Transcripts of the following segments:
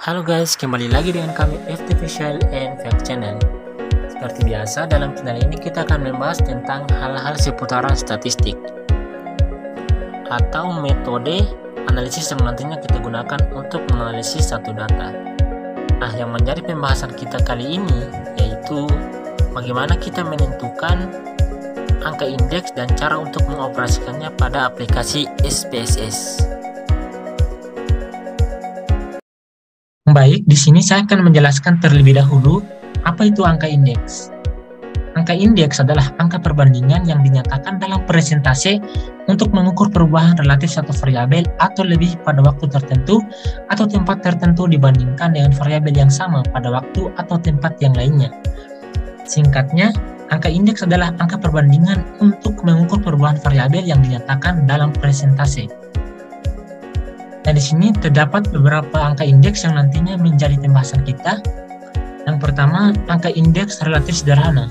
Halo guys, kembali lagi dengan kami Artificial and Fact Channel. Seperti biasa, dalam channel ini kita akan membahas tentang hal-hal seputaran statistik atau metode analisis yang nantinya kita gunakan untuk menganalisis satu data. Nah, yang menjadi pembahasan kita kali ini yaitu bagaimana kita menentukan angka indeks dan cara untuk mengoperasikannya pada aplikasi SPSS. Baik, di sini saya akan menjelaskan terlebih dahulu apa itu angka indeks. Angka indeks adalah angka perbandingan yang dinyatakan dalam presentase untuk mengukur perubahan relatif satu variabel atau lebih pada waktu tertentu atau tempat tertentu dibandingkan dengan variabel yang sama pada waktu atau tempat yang lainnya. Singkatnya, angka indeks adalah angka perbandingan untuk mengukur perubahan variabel yang dinyatakan dalam presentase. Nah, di sini terdapat beberapa angka indeks yang nantinya menjadi pembahasan kita. Yang pertama, angka indeks relatif sederhana.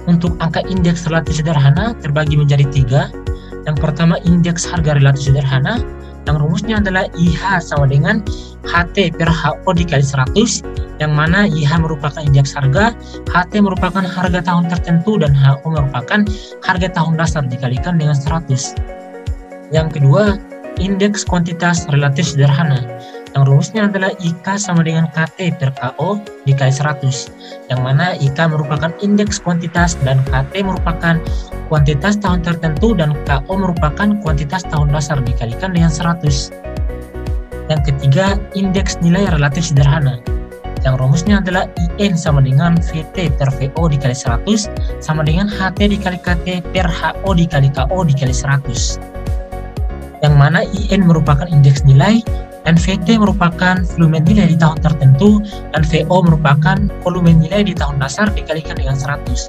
Untuk angka indeks relatif sederhana terbagi menjadi 3. Yang pertama, indeks harga relatif sederhana, yang rumusnya adalah IH sama dengan HT per HO dikali 100, yang mana IH merupakan indeks harga, HT merupakan harga tahun tertentu, dan HO merupakan harga tahun dasar dikalikan dengan 100. Yang kedua, indeks kuantitas relatif sederhana, yang rumusnya adalah IK sama dengan KT per KO dikali 100, yang mana IK merupakan indeks kuantitas dan KT merupakan kuantitas tahun tertentu dan KO merupakan kuantitas tahun dasar dikalikan dengan 100. Yang ketiga, indeks nilai relatif sederhana, yang rumusnya adalah IN sama dengan VT per VO dikali 100 sama dengan HT dikali KT per HO dikali KO dikali 100. Yang mana IN merupakan indeks nilai dan VT merupakan volume nilai di tahun tertentu dan VO merupakan volume nilai di tahun dasar dikalikan dengan 100.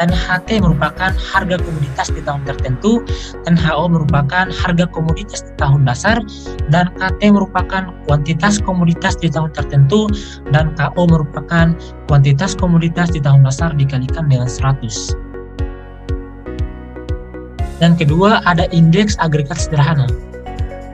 Dan HT merupakan harga komoditas di tahun tertentu dan HO merupakan harga komoditas di tahun dasar dan KT merupakan kuantitas komoditas di tahun tertentu dan KO merupakan kuantitas komoditas di tahun dasar dikalikan dengan 100. Yang kedua, ada indeks agregat sederhana.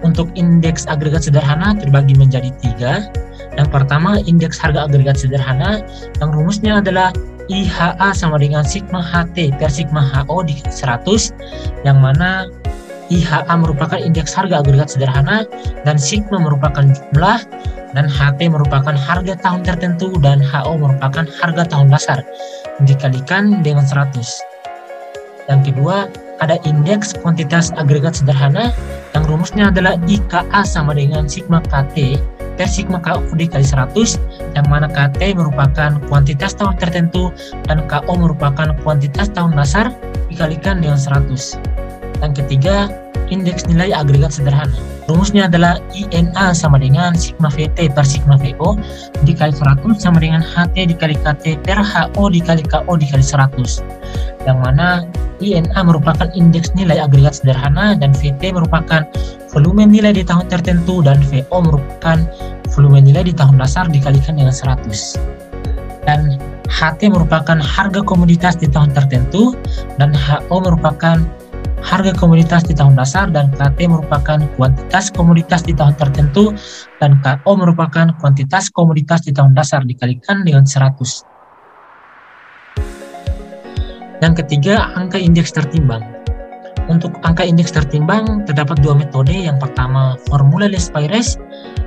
Untuk indeks agregat sederhana terbagi menjadi 3. Yang pertama, indeks harga agregat sederhana, yang rumusnya adalah IHA sama dengan sigma HT per sigma HO dikali 100, yang mana IHA merupakan indeks harga agregat sederhana dan sigma merupakan jumlah dan HT merupakan harga tahun tertentu dan HO merupakan harga tahun dasar dikalikan dengan 100. Yang kedua, ada indeks kuantitas agregat sederhana, yang rumusnya adalah IKA sama dengan sigma KT per sigma KO dikali 100, yang mana KT merupakan kuantitas tahun tertentu dan KO merupakan kuantitas tahun dasar dikalikan dengan 100. Yang ketiga, indeks nilai agregat sederhana. Rumusnya adalah INA sama dengan sigma VT per sigma VO dikali 100 sama dengan HT dikali KT per HO dikali KO dikali 100. Yang mana INA merupakan indeks nilai agregat sederhana dan VT merupakan volume nilai di tahun tertentu dan VO merupakan volume nilai di tahun dasar dikalikan dengan 100. Dan HT merupakan harga komoditas di tahun tertentu dan HO merupakan harga komoditas di tahun dasar dan KT merupakan kuantitas komoditas di tahun tertentu dan KO merupakan kuantitas komoditas di tahun dasar dikalikan dengan 100. Yang ketiga, angka indeks tertimbang. Untuk angka indeks tertimbang terdapat 2 metode. Yang pertama, formula Lespires,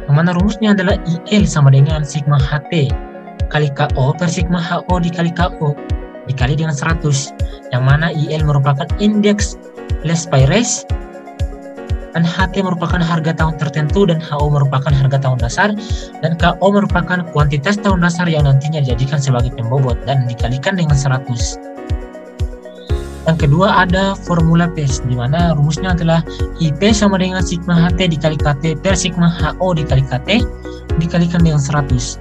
yang mana rumusnya adalah IL sama dengan sigma HT kali KO per sigma HO dikali KO dikali dengan 100, yang mana IL merupakan indeks Lespires dan HT merupakan harga tahun tertentu dan HO merupakan harga tahun dasar dan KO merupakan kuantitas tahun dasar yang nantinya dijadikan sebagai pembobot dan dikalikan dengan 100. Yang kedua, ada formula PES, di mana rumusnya adalah IP sama dengan sigma HT dikali KT per sigma HO dikali KT dikalikan dengan 100,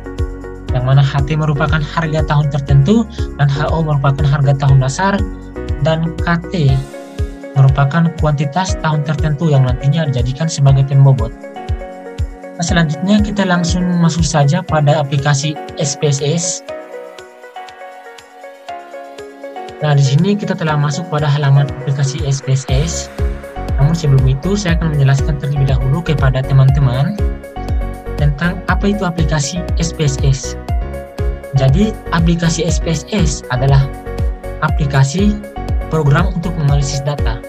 yang mana HT merupakan harga tahun tertentu dan HO merupakan harga tahun dasar dan KT merupakan kuantitas tahun tertentu yang nantinya dijadikan sebagai pembobot. Nah, selanjutnya kita langsung masuk saja pada aplikasi SPSS. Nah, di sini kita telah masuk pada halaman aplikasi SPSS. Namun sebelum itu, saya akan menjelaskan terlebih dahulu kepada teman-teman tentang apa itu aplikasi SPSS? Jadi aplikasi SPSS adalah aplikasi program untuk menganalisis data.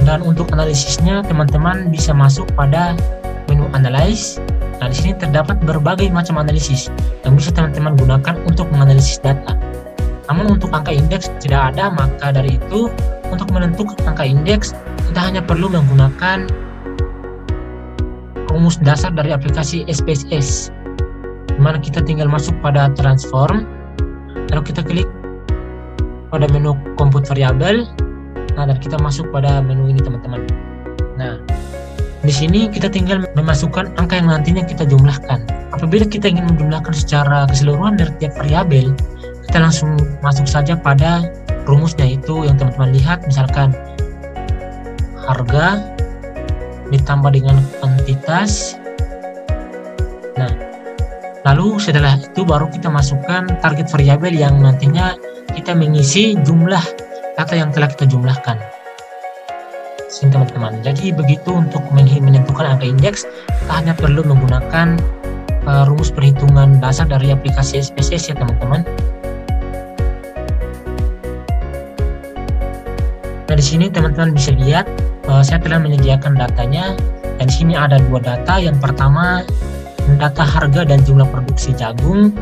Dan untuk analisisnya teman-teman bisa masuk pada menu Analyze. Nah, di sini terdapat berbagai macam analisis yang bisa teman-teman gunakan untuk menganalisis data. Namun untuk angka indeks tidak ada, maka dari itu untuk menentukan angka indeks kita hanya perlu menggunakan rumus dasar dari aplikasi SPSS, di mana kita tinggal masuk pada transform, lalu kita klik pada menu compute variable. Nah, dan kita masuk pada menu ini teman-teman. Nah, di sini kita tinggal memasukkan angka yang nantinya kita jumlahkan. Apabila kita ingin menjumlahkan secara keseluruhan dari tiap variabel, kita langsung masuk saja pada rumusnya, itu yang teman-teman lihat, misalkan harga ditambah dengan kuantitas. Nah, lalu setelah itu baru kita masukkan target variabel yang nantinya kita mengisi jumlah data yang telah kita jumlahkan. Sini teman-teman. Jadi begitu untuk menentukan angka indeks, kita hanya perlu menggunakan rumus perhitungan dasar dari aplikasi SPSS ya teman-teman. Nah, di sini teman-teman bisa lihat saya telah menyediakan datanya, dan di sini ada dua data. Yang pertama data harga dan jumlah produksi jagung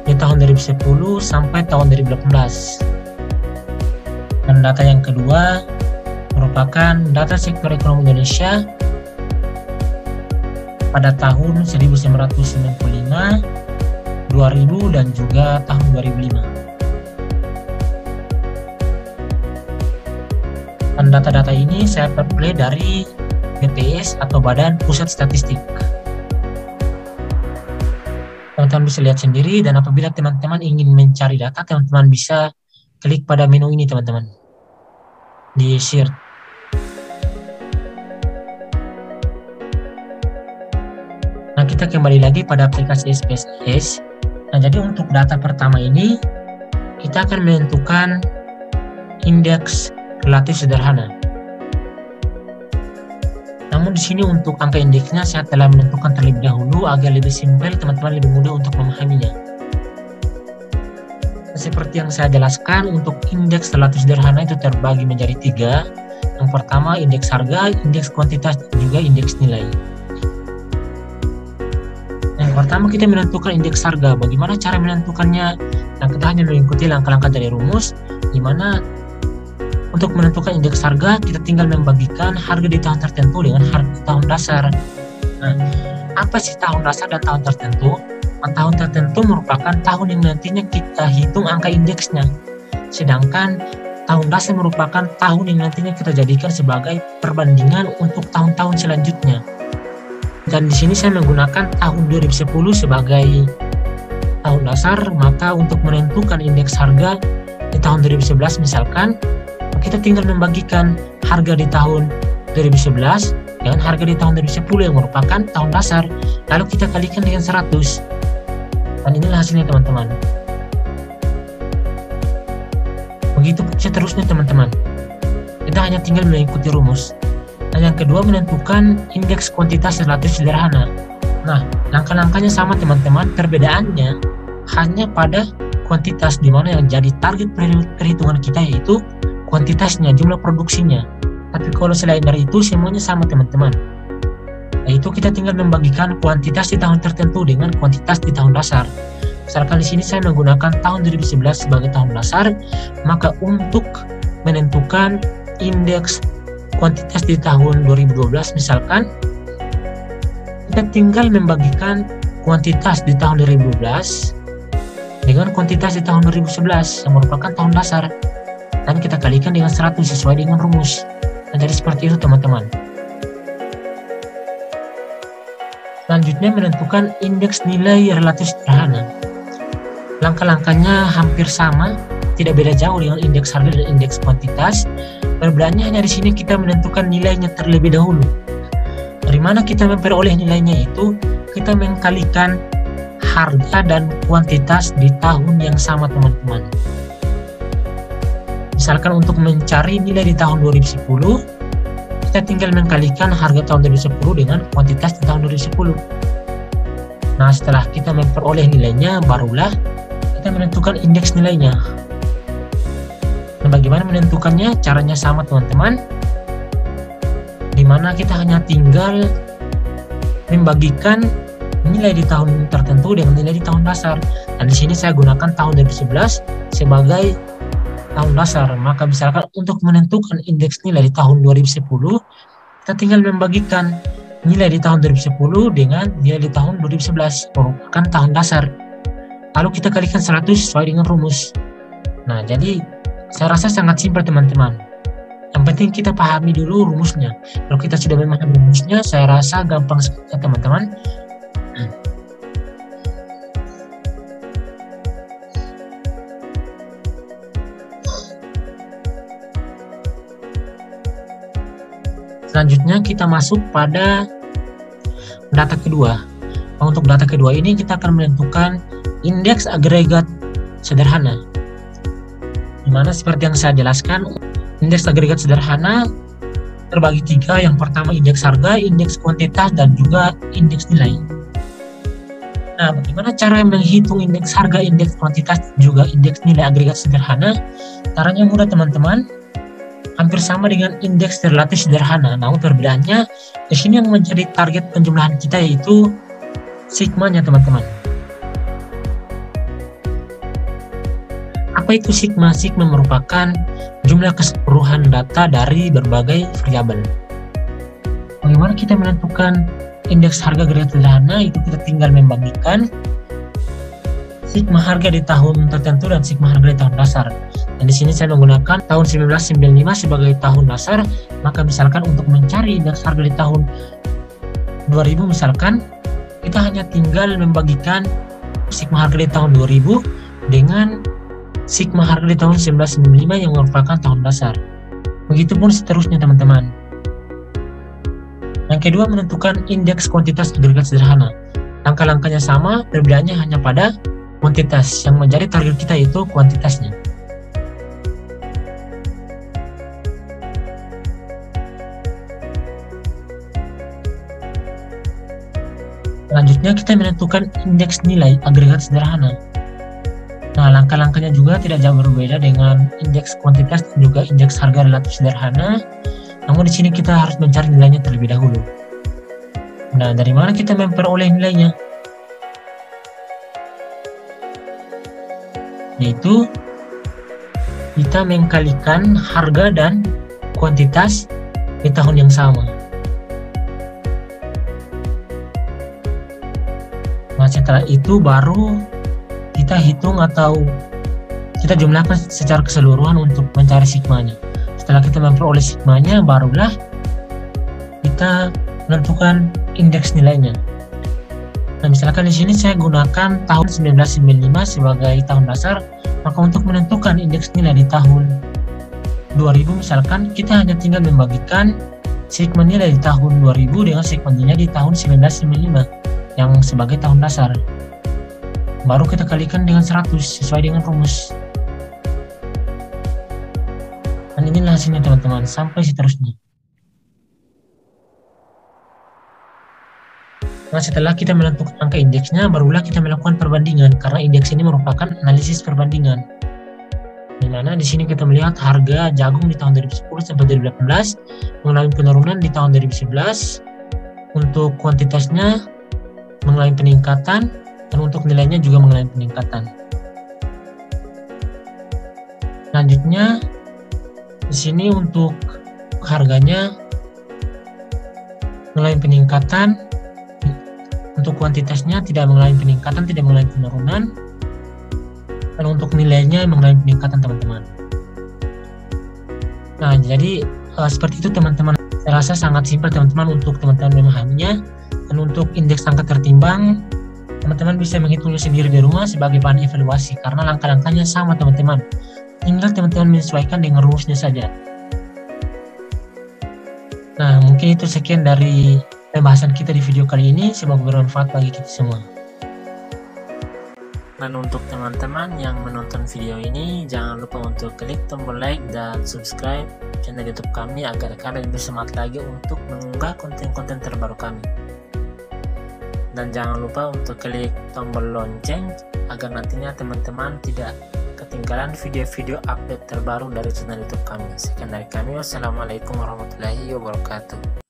di tahun 2010 sampai tahun 2018. Dan data yang kedua merupakan data sektor ekonomi Indonesia pada tahun 1995, 2000, dan juga tahun 2005. Dan data-data ini saya peroleh dari BPS atau Badan Pusat Statistik. Teman-teman bisa lihat sendiri, dan apabila teman-teman ingin mencari data, teman-teman bisa klik pada menu ini teman-teman, di search. Nah, kita kembali lagi pada aplikasi SPSS. Nah, jadi untuk data pertama ini kita akan menentukan indeks relatif sederhana. Namun di sini untuk angka indeksnya saya telah menentukan terlebih dahulu agar lebih simpel, teman-teman lebih mudah untuk memahaminya. Seperti yang saya jelaskan, untuk indeks relatif sederhana itu terbagi menjadi 3. Yang pertama indeks harga, indeks kuantitas, dan juga indeks nilai. Yang pertama kita menentukan indeks harga. Bagaimana cara menentukannya? Nah, kita hanya mengikuti langkah-langkah dari rumus, di mana untuk menentukan indeks harga kita tinggal membagikan harga di tahun tertentu dengan harga di tahun dasar. Nah, apa sih tahun dasar dan tahun tertentu? Tahun tertentu merupakan tahun yang nantinya kita hitung angka indeksnya, sedangkan tahun dasar merupakan tahun yang nantinya kita jadikan sebagai perbandingan untuk tahun-tahun selanjutnya. Dan di sini saya menggunakan tahun 2010 sebagai tahun dasar, maka untuk menentukan indeks harga di tahun 2011 misalkan, kita tinggal membagikan harga di tahun 2011 dengan harga di tahun 2010 yang merupakan tahun dasar, lalu kita kalikan dengan 100. Dan inilah hasilnya teman-teman. Begitu seterusnya teman-teman. Kita hanya tinggal mengikuti rumus. Dan yang kedua menentukan indeks kuantitas relatif sederhana. Nah, langkah-langkahnya sama teman-teman, perbedaannya hanya pada kuantitas, di mana yang jadi target perhitungan kita yaitu kuantitasnya, jumlah produksinya. Tapi kalau selain dari itu semuanya sama teman-teman. Yaitu kita tinggal membagikan kuantitas di tahun tertentu dengan kuantitas di tahun dasar. Misalkan di sini saya menggunakan tahun 2011 sebagai tahun dasar, maka untuk menentukan indeks kuantitas di tahun 2012 misalkan, kita tinggal membagikan kuantitas di tahun 2012 dengan kuantitas di tahun 2011 yang merupakan tahun dasar, dan kita kalikan dengan 100 sesuai dengan rumus. Nah, jadi seperti itu teman-teman. Selanjutnya menentukan indeks nilai relatif sederhana. Langkah-langkahnya hampir sama, tidak beda jauh dengan indeks harga dan indeks kuantitas. Perbedaannya hanya di sini kita menentukan nilainya terlebih dahulu. Dari mana kita memperoleh nilainya itu kita mengkalikan harga dan kuantitas di tahun yang sama teman-teman. Misalkan untuk mencari nilai di tahun 2010, kita tinggal mengkalikan harga tahun 2010 dengan kuantitas di tahun 2010. Nah, setelah kita memperoleh nilainya, barulah kita menentukan indeks nilainya. Nah, bagaimana menentukannya? Caranya sama teman-teman, dimana kita hanya tinggal membagikan nilai di tahun tertentu dengan nilai di tahun dasar. Dan di sini saya gunakan tahun 2011 sebagai tahun dasar. Maka misalkan untuk menentukan indeks nilai di tahun 2010, kita tinggal membagikan nilai di tahun 2010 dengan nilai di tahun 2011 merupakan tahun dasar. Lalu kita kalikan 100 sesuai dengan rumus. Nah, jadi saya rasa sangat simpel teman-teman. Yang penting kita pahami dulu rumusnya. Kalau kita sudah memahami rumusnya, saya rasa gampang sekali teman-teman. Selanjutnya kita masuk pada data kedua. Untuk data kedua ini kita akan menentukan indeks agregat sederhana. Dimana seperti yang saya jelaskan, indeks agregat sederhana terbagi tiga. Yang pertama indeks harga, indeks kuantitas, dan juga indeks nilai. Nah, bagaimana cara menghitung indeks harga, indeks kuantitas, juga indeks nilai agregat sederhana? Caranya mudah teman-teman. Hampir sama dengan indeks relatif sederhana. Namun perbedaannya di sini yang menjadi target penjumlahan kita yaitu sigmanya teman-teman. Apa itu sigma? Sigma merupakan jumlah keseluruhan data dari berbagai variabel. Bagaimana kita menentukan indeks harga agregat sederhana? Itu kita tinggal membagikan sigma harga di tahun tertentu dan sigma harga di tahun dasar. Dan di sini saya menggunakan tahun 1995 sebagai tahun dasar. Maka misalkan untuk mencari indeks harga di tahun 2000 misalkan, kita hanya tinggal membagikan sigma harga di tahun 2000 dengan sigma harga di tahun 1995 yang merupakan tahun dasar. Begitupun seterusnya teman-teman. Yang kedua, menentukan indeks kuantitas agregat sederhana. Langkah-langkahnya sama, perbedaannya hanya pada kuantitas. Yang menjadi target kita itu kuantitasnya. Selanjutnya kita menentukan indeks nilai agregat sederhana. Nah, langkah-langkahnya juga tidak jauh berbeda dengan indeks kuantitas dan juga indeks harga relatif sederhana. Namun di sini kita harus mencari nilainya terlebih dahulu. Nah, dari mana kita memperoleh nilainya? Yaitu kita mengkalikan harga dan kuantitas di tahun yang sama. Nah, setelah itu baru kita hitung atau kita jumlahkan secara keseluruhan untuk mencari sigmanya. Setelah kita memperoleh sigmanya, barulah kita menentukan indeks nilainya. Nah, misalkan di sini saya gunakan tahun 1995 sebagai tahun dasar, maka untuk menentukan indeks nilai di tahun 2000 misalkan, kita hanya tinggal membagikan sigma nilai di tahun 2000 dengan sigma nilai di tahun 1995 yang sebagai tahun dasar. Baru kita kalikan dengan 100 sesuai dengan rumus. Dan inilah hasilnya teman-teman, sampai seterusnya. Nah, setelah kita menentukan angka indeksnya, barulah kita melakukan perbandingan, karena indeks ini merupakan analisis perbandingan. Di mana di sini kita melihat harga jagung di tahun 2010 sampai 2018 mengalami penurunan di tahun 2011. Untuk kuantitasnya mengalami peningkatan, dan untuk nilainya juga mengalami peningkatan. Selanjutnya di sini untuk harganya mengalami peningkatan, untuk kuantitasnya tidak mengalami peningkatan, tidak mengalami penurunan, dan untuk nilainya mengalami peningkatan teman-teman. Nah, jadi seperti itu teman-teman. Saya rasa sangat simpel teman-teman untuk teman-teman memahaminya. Dan untuk indeks angka tertimbang, teman-teman bisa menghitungnya sendiri di rumah sebagai bahan evaluasi, karena langkah-langkahnya sama teman-teman. Tinggal teman-teman menyesuaikan dengan rumusnya saja. Nah, mungkin itu sekian dari pembahasan kita di video kali ini. Semoga bermanfaat bagi kita semua. Dan untuk teman-teman yang menonton video ini, jangan lupa untuk klik tombol like dan subscribe channel YouTube kami agar kalian lebih semangat lagi untuk mengunggah konten-konten terbaru kami. Dan jangan lupa untuk klik tombol lonceng agar nantinya teman-teman tidak ketinggalan video-video update terbaru dari channel YouTube kami. Sekian dari kami, wassalamualaikum warahmatullahi wabarakatuh.